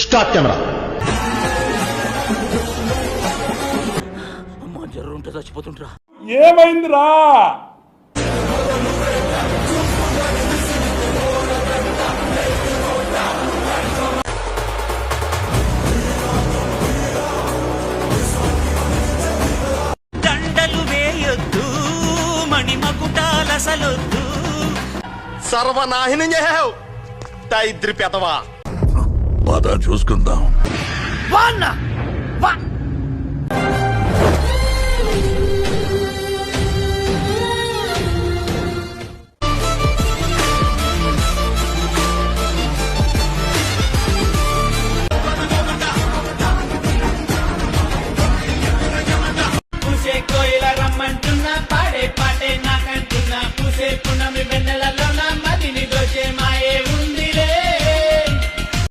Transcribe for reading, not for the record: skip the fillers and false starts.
Start camera. అమ్మా జ్వరం ఉంటే చచ్చిపోతుంటరా. ఏమైందిరా? దండలు వేయొద్దు, మణిమకుటాలసలొద్దు. సర్వనాశనం చేసావు దరిద్రి పెదవా. పద చూసుకుందాం. వాన్నా వా